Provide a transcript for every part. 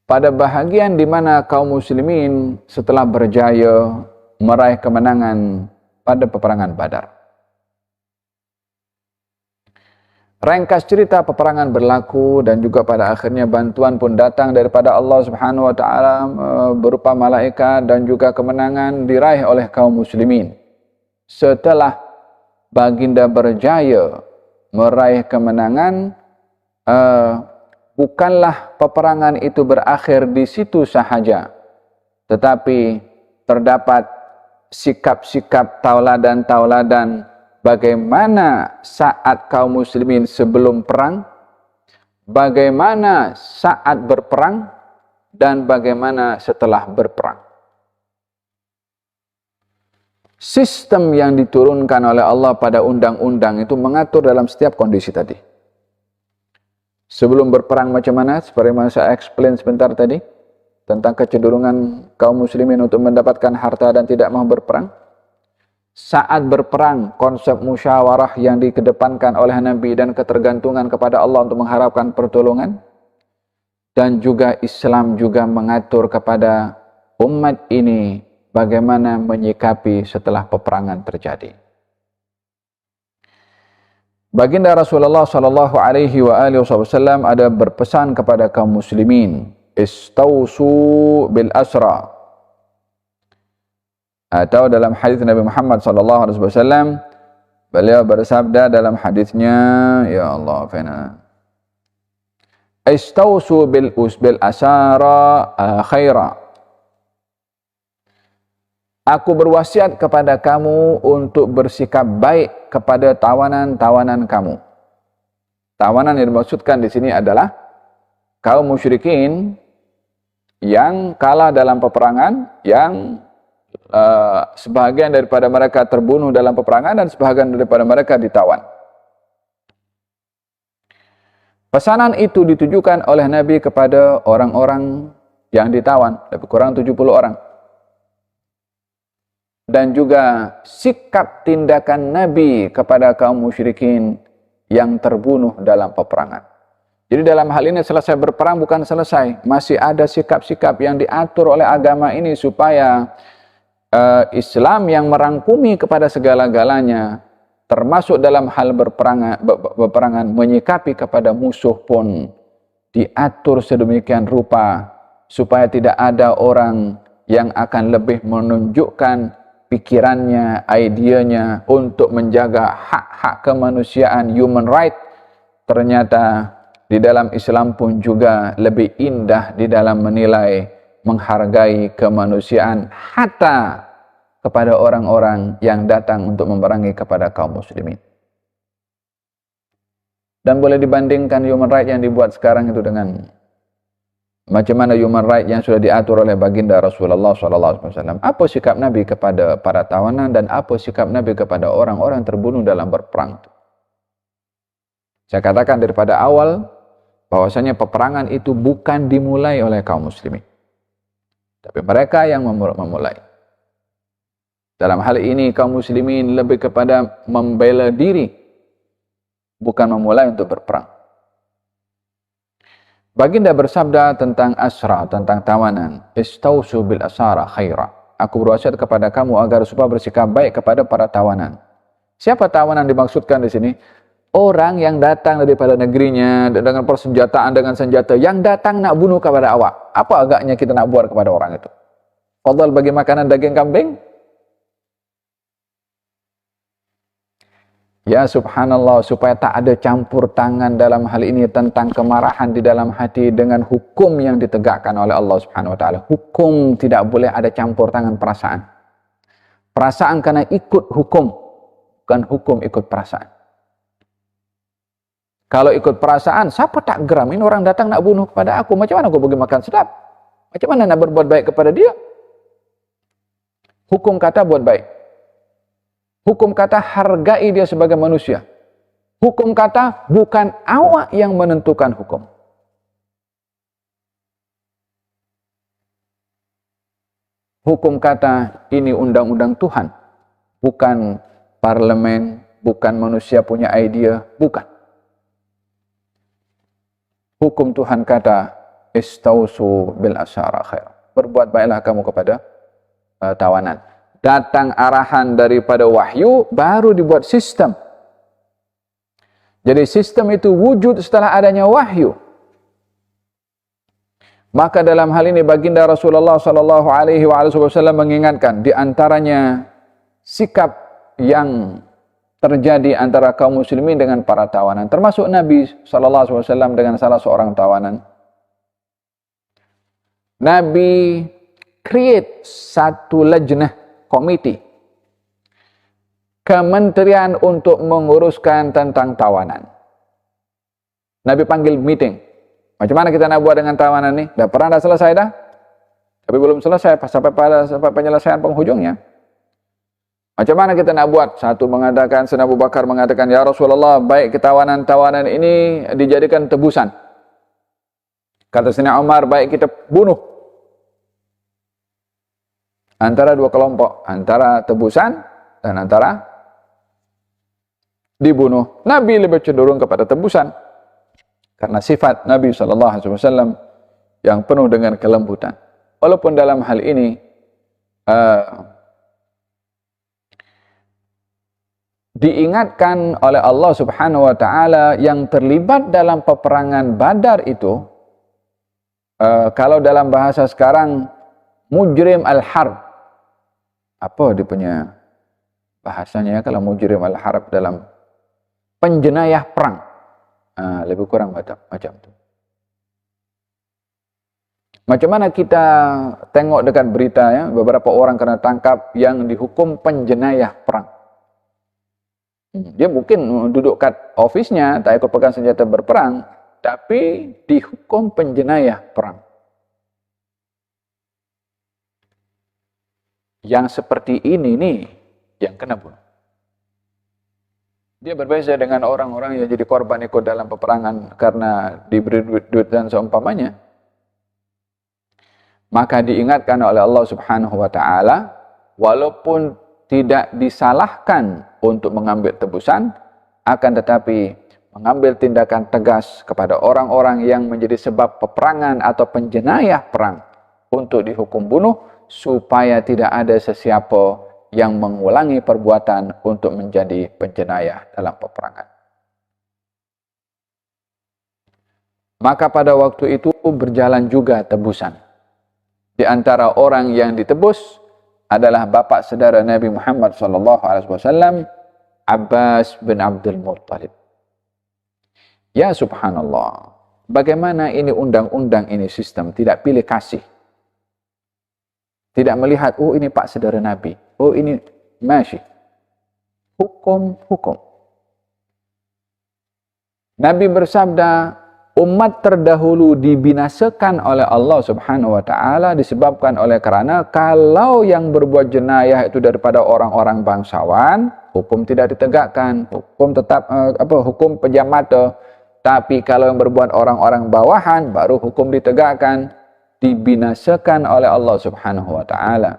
pada bahagian di mana kaum muslimin setelah berjaya meraih kemenangan pada peperangan Badar. Ringkas cerita peperangan berlaku dan juga pada akhirnya bantuan pun datang daripada Allah Subhanahu wa taala berupa malaikat dan juga kemenangan diraih oleh kaum muslimin. Setelah baginda berjaya meraih kemenangan, bukanlah peperangan itu berakhir di situ sahaja, tetapi terdapat sikap-sikap tauladan-tauladan bagaimana saat kaum muslimin sebelum perang, bagaimana saat berperang, dan bagaimana setelah berperang. Sistem yang diturunkan oleh Allah pada undang-undang itu mengatur dalam setiap kondisi tadi. Sebelum berperang macam mana, seperti yang saya explain sebentar tadi, tentang kecenderungan kaum muslimin untuk mendapatkan harta dan tidak mau berperang. Saat berperang, konsep musyawarah yang dikedepankan oleh Nabi dan ketergantungan kepada Allah untuk mengharapkan pertolongan. Dan juga Islam juga mengatur kepada umat ini bagaimana menyikapi setelah peperangan terjadi. Baginda Rasulullah sallallahu alaihi wasallam ada berpesan kepada kaum muslimin, istausu bil asra. Atau dalam hadis Nabi Muhammad sallallahu alaihi wasallam, beliau bersabda dalam hadisnya, ya Allah, istausu bil asara khaira. Aku berwasiat kepada kamu untuk bersikap baik kepada tawanan-tawanan kamu. Tawanan yang dimaksudkan di sini adalah kaum musyrikin yang kalah dalam peperangan, yang sebahagian daripada mereka terbunuh dalam peperangan dan sebahagian daripada mereka ditawan. Pesanan itu ditujukan oleh Nabi kepada orang-orang yang ditawan, lebih kurang 70 orang. Dan juga sikap tindakan Nabi kepada kaum musyrikin yang terbunuh dalam peperangan. Jadi dalam hal ini selesai berperang bukan selesai, masih ada sikap-sikap yang diatur oleh agama ini supaya Islam yang merangkumi kepada segala-galanya, termasuk dalam hal berperangan, menyikapi kepada musuh pun diatur sedemikian rupa supaya tidak ada orang yang akan lebih menunjukkan pikirannya, idenya untuk menjaga hak-hak kemanusiaan, human right. Ternyata di dalam Islam pun juga lebih indah di dalam menilai, menghargai kemanusiaan hatta kepada orang-orang yang datang untuk memerangi kepada kaum muslimin. Dan boleh dibandingkan human right yang dibuat sekarang itu dengan macam mana human right yang sudah diatur oleh baginda Rasulullah SAW. Apa sikap Nabi kepada para tawanan dan apa sikap Nabi kepada orang-orang terbunuh dalam berperang. Saya katakan daripada awal bahwasanya peperangan itu bukan dimulai oleh kaum muslimin, tapi mereka yang memulai. Dalam hal ini kaum muslimin lebih kepada membela diri, bukan memulai untuk berperang. Baginda bersabda tentang asra, tentang tawanan, istausu bil asara khaira. Aku berwasiat kepada kamu agar supaya bersikap baik kepada para tawanan. Siapa tawanan dimaksudkan di sini? Orang yang datang daripada negerinya dengan persenjataan, dengan senjata, yang datang nak bunuh kepada awak. Apa agaknya kita nak buat kepada orang itu? Fadal bagi makanan daging kambing? Ya subhanallah, supaya tak ada campur tangan dalam hal ini tentang kemarahan di dalam hati dengan hukum yang ditegakkan oleh Allah Subhanahu wa taala. Hukum tidak boleh ada campur tangan perasaan. Perasaan karena ikut hukum, bukan hukum ikut perasaan. Kalau ikut perasaan, siapa tak geram? Ini orang datang nak bunuh kepada aku, macam mana aku bagi makan sedap? Macam mana nak berbuat baik kepada dia? Hukum kata buat baik. Hukum kata hargai dia sebagai manusia. Hukum kata bukan awak yang menentukan hukum. Hukum kata ini undang-undang Tuhan. Bukan parlemen, bukan manusia punya idea, bukan. Hukum Tuhan kata istausu bil asyara khair. Berbuat baiklah kamu kepada tawanan. Datang arahan daripada wahyu, baru dibuat sistem. Jadi sistem itu wujud setelah adanya wahyu. Maka dalam hal ini baginda Rasulullah sallallahu alaihi wasallam mengingatkan di antaranya sikap yang terjadi antara kaum muslimin dengan para tawanan, termasuk Nabi sallallahu alaihi wasallam dengan salah seorang tawanan. Nabi create satu lajnah, komite, kementerian untuk menguruskan tentang tawanan. Nabi panggil meeting. Macam mana kita nak buat dengan tawanan ni? Dah pernah dah selesai dah? Tapi belum selesai sampai penyelesaian penghujungnya. Macam mana kita nak buat? Satu mengatakan, Sayyidina Abu Bakar mengatakan, ya Rasulullah, baik tawanan-tawanan ini dijadikan tebusan. Kata Sayyidina Umar, baik kita bunuh. Antara dua kelompok, antara tebusan dan antara dibunuh. Nabi lebih cenderung kepada tebusan. Karena sifat Nabi SAW yang penuh dengan kelembutan. Walaupun dalam hal ini diingatkan oleh Allah Subhanahu wa taala yang terlibat dalam peperangan Badar itu, kalau dalam bahasa sekarang mujrim al-harb. Apa dia punya bahasanya kalau mujrim al-harb, dalam penjenayah perang. Lebih kurang macam tu. Macam mana kita tengok dekat berita ya, beberapa orang kena tangkap yang dihukum penjenayah perang. Dia mungkin duduk kat ofisnya, tak ikut pegang senjata berperang, tapi dihukum penjenayah perang. Yang seperti ini nih yang kena bunuh. Dia berbeza dengan orang-orang yang jadi korban ikut dalam peperangan karena diberi duit dan seumpamanya. Maka diingatkan oleh Allah Subhanahu wa taala, walaupun tidak disalahkan untuk mengambil tebusan, akan tetapi mengambil tindakan tegas kepada orang-orang yang menjadi sebab peperangan atau penjenayah perang untuk dihukum bunuh, supaya tidak ada sesiapa yang mengulangi perbuatan untuk menjadi penjenayah dalam peperangan. Maka pada waktu itu berjalan juga tebusan. Di antara orang yang ditebus adalah bapa saudara Nabi Muhammad SAW, Abbas bin Abdul Muttalib. Ya subhanallah, bagaimana ini undang-undang ini sistem, tidak pilih kasih. Tidak melihat, oh ini pak saudara Nabi, oh ini masih. Hukum. Nabi bersabda, umat terdahulu dibinasakan oleh Allah Subhanahu wa taala disebabkan oleh kerana kalau yang berbuat jenayah itu daripada orang-orang bangsawan, hukum tidak ditegakkan, hukum tetap hukum pejam mata. Tapi kalau yang berbuat orang-orang bawahan, baru hukum ditegakkan. Dibinasakan oleh Allah Subhanahu wa taala.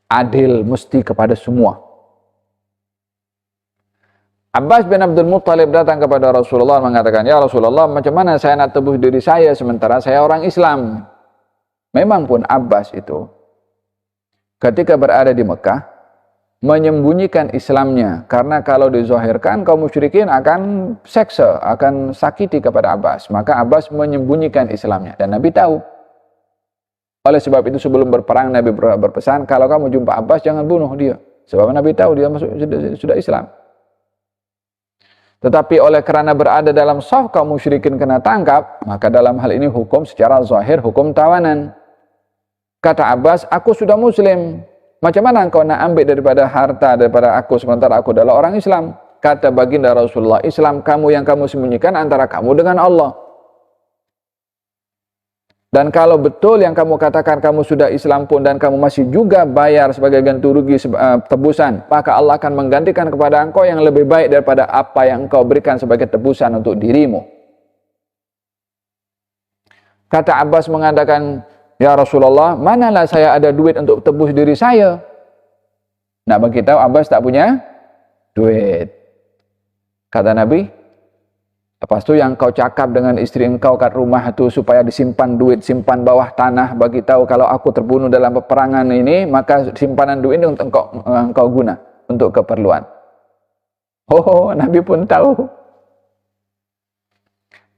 Adil mesti kepada semua. Abbas bin Abdul Muttalib datang kepada Rasulullah mengatakan, ya Rasulullah, macam mana saya nak tebus diri saya sementara saya orang Islam? Memang pun Abbas itu ketika berada di Mekah menyembunyikan Islamnya, karena kalau dizahirkan kaum musyrikin akan seksa, akan sakiti kepada Abbas. Maka Abbas menyembunyikan Islamnya dan Nabi tahu. Oleh sebab itu sebelum berperang Nabi berpesan, kalau kamu jumpa Abbas jangan bunuh dia, sebab Nabi tahu dia sudah Islam. Tetapi oleh kerana berada dalam saf kaum musyrikin kena tangkap, maka dalam hal ini hukum secara zahir hukum tawanan. Kata Abbas, aku sudah Muslim. Macam mana engkau nak ambil daripada harta daripada aku sementara aku adalah orang Islam? Kata baginda Rasulullah, Islam kamu yang kamu sembunyikan antara kamu dengan Allah. Dan kalau betul yang kamu katakan kamu sudah Islam pun dan kamu masih juga bayar sebagai ganti rugi tebusan, maka Allah akan menggantikan kepada engkau yang lebih baik daripada apa yang engkau berikan sebagai tebusan untuk dirimu. Kata Abbas mengatakan, ya Rasulullah, manalah saya ada duit untuk tebus diri saya? Nak bagi tahu Abbas tak punya duit. Kata Nabi, Lepas tu yang kau cakap dengan isteri engkau kat rumah tu supaya disimpan duit, simpan bawah tanah, bagi tahu kalau aku terbunuh dalam peperangan ini, maka simpanan duit ini untuk engkau guna untuk keperluan. Oh, Nabi pun tahu.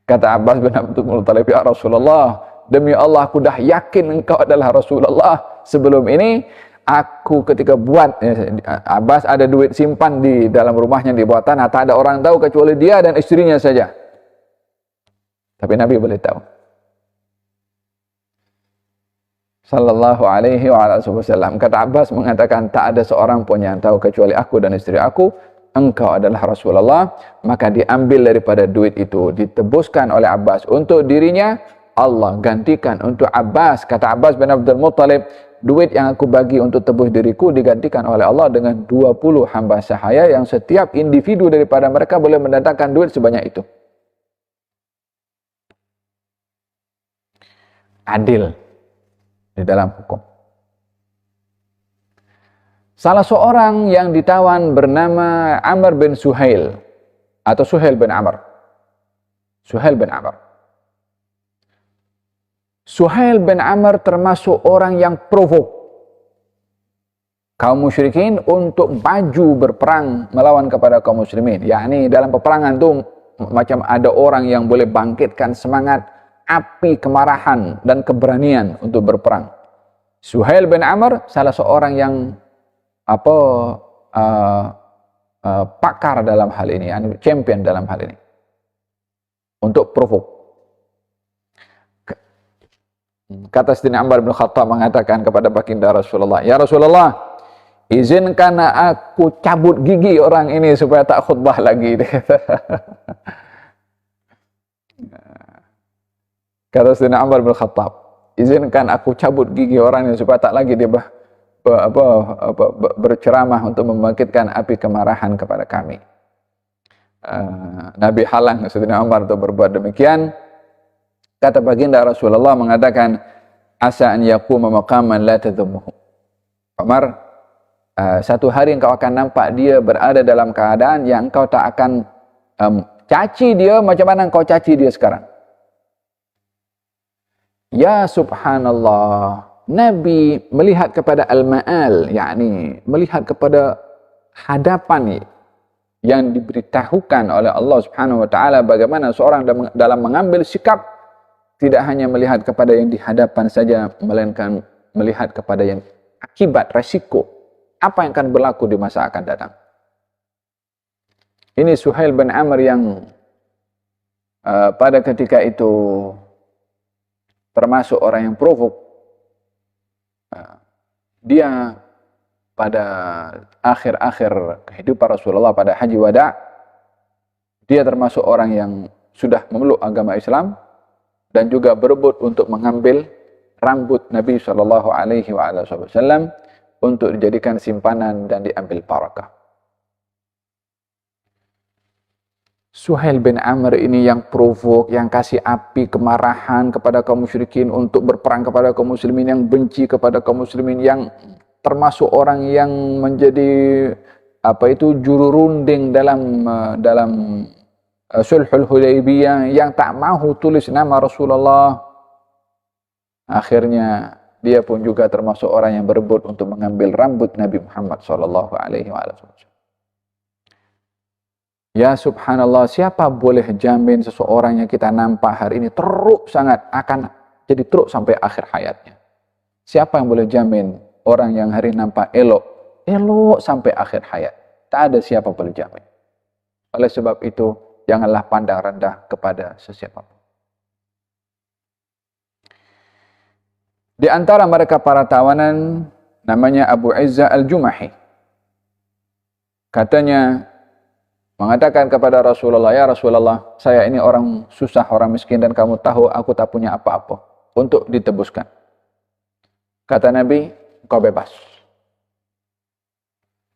Kata Abbas bin Abdul Muttalib, ya Rasulullah, demi Allah aku dah yakin engkau adalah Rasulullah. Sebelum ini aku ketika buat, Abbas ada duit simpan di dalam rumahnya di bawah tanah, tak ada orang tahu kecuali dia dan istrinya saja. Tapi Nabi boleh tahu. Sallallahu alaihi wasallam. Kata Abbas mengatakan, tak ada seorang pun yang tahu kecuali aku dan istri aku, engkau adalah Rasulullah. Maka diambil daripada duit itu, ditebuskan oleh Abbas untuk dirinya, Allah gantikan untuk Abbas. Kata Abbas bin Abdul Muttalib, duit yang aku bagi untuk tebus diriku digantikan oleh Allah dengan 20 hamba sahaya yang setiap individu daripada mereka boleh mendatangkan duit sebanyak itu. Adil di dalam hukum. Salah seorang yang ditawan bernama Amr bin Suhail atau Suhail bin Amr. Suhail bin Amr. Suhail bin Amr termasuk orang yang provok kaum musyrikin untuk maju berperang melawan kepada kaum muslimin. Yakni dalam peperangan tu macam ada orang yang boleh bangkitkan semangat, api kemarahan dan keberanian untuk berperang. Suhail bin Amr salah seorang yang pakar dalam hal ini, champion dalam hal ini untuk provok. Kata Sayyidina Umar bin Khattab mengatakan kepada baginda Rasulullah, ya Rasulullah, izinkan aku cabut gigi orang ini supaya tak khutbah lagi. Kata Sayyidina Umar bin Khattab, izinkan aku cabut gigi orang ini supaya tak lagi dia berceramah untuk membangkitkan api kemarahan kepada kami. Nabi halang Sayyidina Umar untuk berbuat demikian. Kata baginda Rasulullah mengatakan, asa an yaquma maqaman la tadhumuhu. Umar, satu hari engkau akan nampak dia berada dalam keadaan yang engkau tak akan caci dia macam mana engkau caci dia sekarang. Ya subhanallah, Nabi melihat kepada al-ma'al, yakni melihat kepada hadapan yang diberitahukan oleh Allah Subhanahu wa taala, bagaimana seorang dalam mengambil sikap tidak hanya melihat kepada yang di hadapan saja, melainkan melihat kepada yang akibat, resiko, apa yang akan berlaku di masa akan datang. Ini Suhail bin Amr yang pada ketika itu termasuk orang yang provok. Dia pada akhir-akhir kehidupan Rasulullah pada Haji Wada, dia termasuk orang yang sudah memeluk agama Islam dan juga berebut untuk mengambil rambut Nabi SAW untuk dijadikan simpanan dan diambil barakah. Suhail bin Amr ini yang provok, yang kasih api kemarahan kepada kaum musyrikin untuk berperang kepada kaum muslimin, yang benci kepada kaum muslimin, yang termasuk orang yang menjadi juru runding dalam Sulhul Hudaybiyah, yang tak mahu tulis nama Rasulullah. Akhirnya dia pun juga termasuk orang yang berebut untuk mengambil rambut Nabi Muhammad SAW. Ya subhanallah, siapa boleh jamin seseorang yang kita nampak hari ini teruk sangat akan jadi teruk sampai akhir hayatnya? Siapa yang boleh jamin orang yang hari nampak elok sampai akhir hayat? Tak ada siapa boleh jamin. Oleh sebab itu, janganlah pandang rendah kepada sesiapa. Di antara mereka para tawanan namanya Abu Izzah Al-Jumahi. Katanya mengatakan kepada Rasulullah, ya Rasulullah, saya ini orang susah, orang miskin, dan kamu tahu aku tak punya apa-apa untuk ditebuskan. Kata Nabi, kau bebas.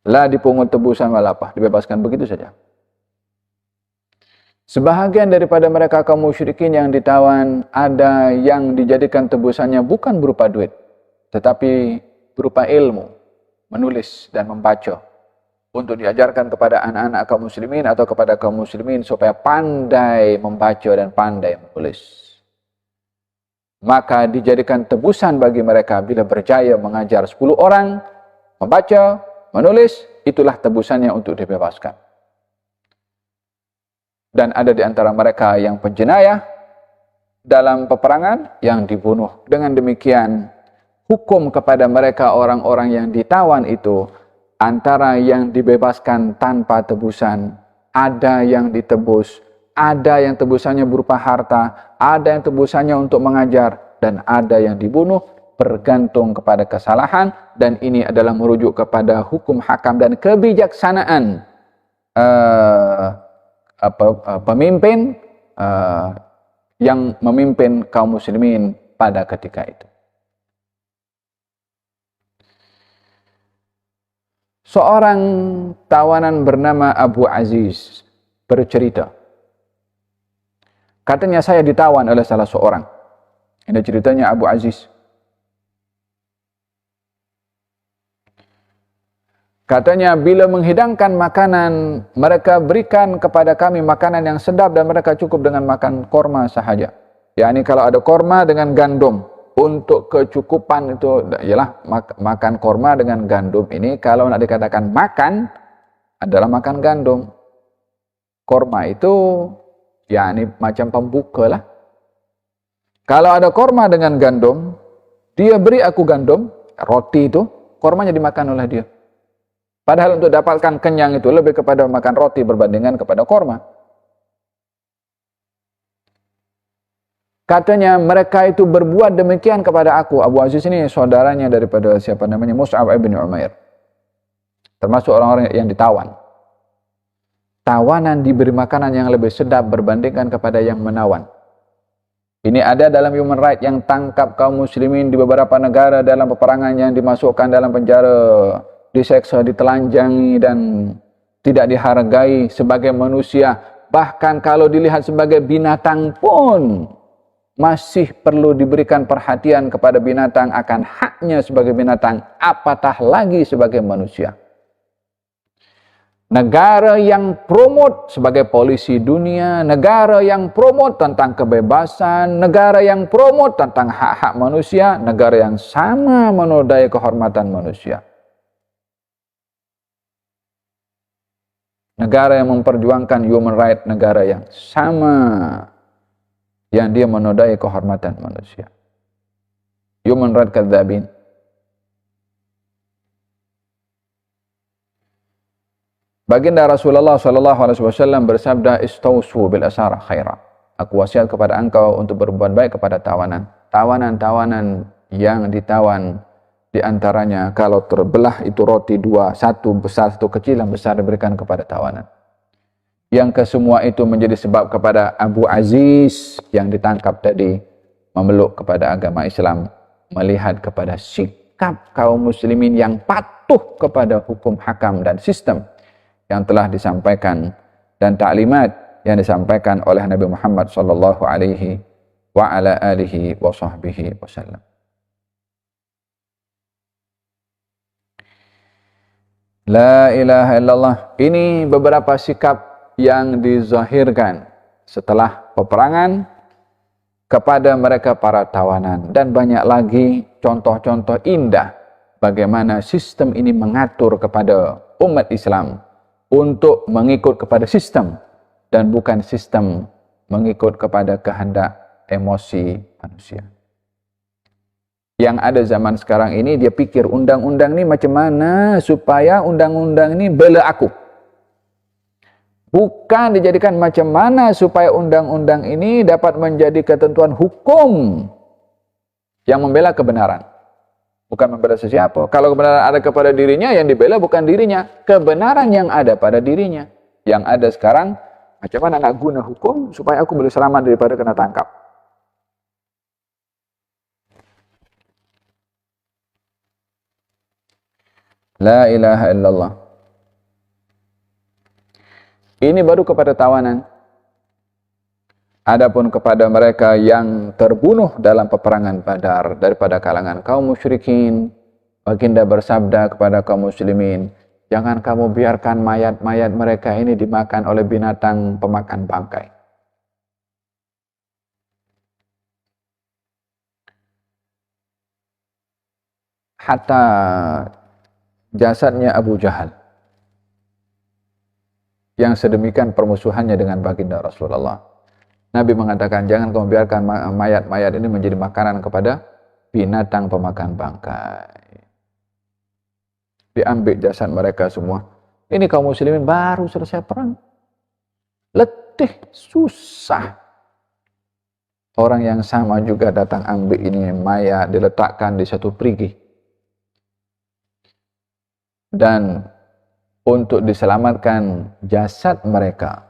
La dipungut tebusan walapah, dibebaskan begitu saja. Sebahagian daripada mereka kaum musyrikin yang ditawan, ada yang dijadikan tebusannya bukan berupa duit, tetapi berupa ilmu, menulis dan membaca. untuk diajarkan kepada anak-anak kaum muslimin atau kepada kaum muslimin supaya pandai membaca dan pandai menulis. Maka dijadikan tebusan bagi mereka bila berjaya mengajar 10 orang membaca, menulis, itulah tebusannya untuk dibebaskan. Dan ada di antara mereka yang penjenayah dalam peperangan yang dibunuh. Dengan demikian, hukum kepada mereka orang-orang yang ditawan itu antara yang dibebaskan tanpa tebusan, ada yang ditebus, ada yang tebusannya berupa harta, ada yang tebusannya untuk mengajar, dan ada yang dibunuh bergantung kepada kesalahan, dan ini adalah merujuk kepada hukum hakam dan kebijaksanaan pemimpin yang memimpin kaum muslimin pada ketika itu. Seorang tawanan bernama Abu Aziz bercerita. Katanya saya ditawan oleh salah seorang. Ini ceritanya Abu Aziz. Katanya bila menghidangkan makanan, mereka berikan kepada kami makanan yang sedap dan mereka cukup dengan makan korma sahaja. Yani kalau ada korma dengan gandum. Untuk kecukupan itu ialah makan korma dengan gandum ini, kalau nak dikatakan makan adalah makan gandum. Korma itu ya ini macam pembuka lah. Kalau ada korma dengan gandum, dia beri aku gandum, roti itu, kormanya dimakan oleh dia. Padahal untuk dapatkan kenyang itu lebih kepada makan roti berbandingan kepada korma. Katanya mereka itu berbuat demikian kepada aku. Abu Aziz ini saudaranya daripada siapa namanya Mus'ab ibn Umair. Termasuk orang-orang yang ditawan. Tawanan diberi makanan yang lebih sedap berbandingkan kepada yang menawan. Ini ada dalam human rights yang tangkap kaum muslimin di beberapa negara dalam peperangan yang dimasukkan dalam penjara, diseksa, ditelanjangi dan tidak dihargai sebagai manusia. Bahkan kalau dilihat sebagai binatang pun masih perlu diberikan perhatian kepada binatang akan haknya sebagai binatang, apatah lagi sebagai manusia. Negara yang promote sebagai polisi dunia, negara yang promote tentang kebebasan, negara yang promote tentang hak-hak manusia, negara yang sama menodai kehormatan manusia. Negara yang memperjuangkan human rights, negara yang sama yang dia menodai kehormatan manusia. Human rights kadzabin. Baginda Rasulullah SAW bersabda, "Istausu bil asara khaira." Aku wasiat kepada engkau untuk berbuat baik kepada tawanan. Tawanan-tawanan yang ditawan di antaranya kalau terbelah itu roti dua, satu besar, satu kecil, yang besar diberikan kepada tawanan. Yang kesemua itu menjadi sebab kepada Abu Aziz yang ditangkap tadi memeluk kepada agama Islam, melihat kepada sikap kaum muslimin yang patuh kepada hukum hakam dan sistem yang telah disampaikan dan taklimat yang disampaikan oleh Nabi Muhammad sallallahu alaihi wa ala alihi wa sahbihi wasallam. La ilaha illallah. Ini beberapa sikap yang dizahirkan setelah peperangan kepada mereka para tawanan, dan banyak lagi contoh-contoh indah bagaimana sistem ini mengatur kepada umat Islam untuk mengikut kepada sistem dan bukan sistem mengikut kepada kehendak emosi manusia. Yang ada zaman sekarang ini, dia pikir undang-undang ini macam mana supaya undang-undang ini bela aku. Bukan dijadikan macam mana supaya undang-undang ini dapat menjadi ketentuan hukum yang membela kebenaran. Bukan membela sesiapa. Kalau kebenaran ada kepada dirinya, yang dibela bukan dirinya. Kebenaran yang ada pada dirinya. Yang ada sekarang, macam mana nak guna hukum supaya aku boleh selamat daripada kena tangkap. La ilaha illallah. Ini baru kepada tawanan. Adapun kepada mereka yang terbunuh dalam peperangan Badar daripada kalangan kaum musyrikin, baginda bersabda kepada kaum muslimin, Jangan kamu biarkan mayat-mayat mereka ini dimakan oleh binatang pemakan bangkai. Hatta jasadnya Abu Jahal yang sedemikian permusuhannya dengan baginda Rasulullah. Nabi mengatakan, jangan kamu biarkan mayat-mayat ini menjadi makanan kepada binatang pemakan bangkai. Diambil jasad mereka semua. Ini kaum muslimin baru selesai perang. Letih, susah. Orang yang sama juga datang ambil ini mayat, diletakkan di satu perigi. Dan untuk diselamatkan jasad mereka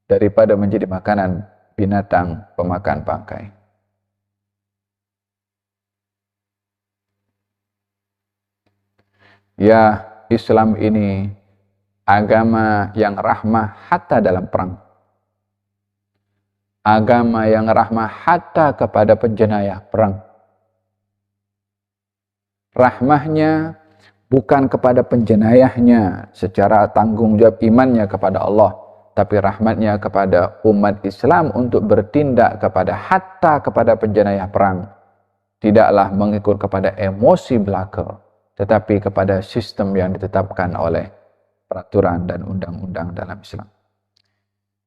daripada menjadi makanan binatang pemakan bangkai. Ya, Islam ini agama yang rahmah hatta dalam perang. Agama yang rahmah hatta kepada penjenayah perang. Rahmahnya bukan kepada penjenayahnya secara tanggung jawab imannya kepada Allah, tapi rahmatnya kepada umat Islam untuk bertindak kepada hatta kepada penjenayah perang. Tidaklah mengikut kepada emosi belaka, tetapi kepada sistem yang ditetapkan oleh peraturan dan undang-undang dalam Islam.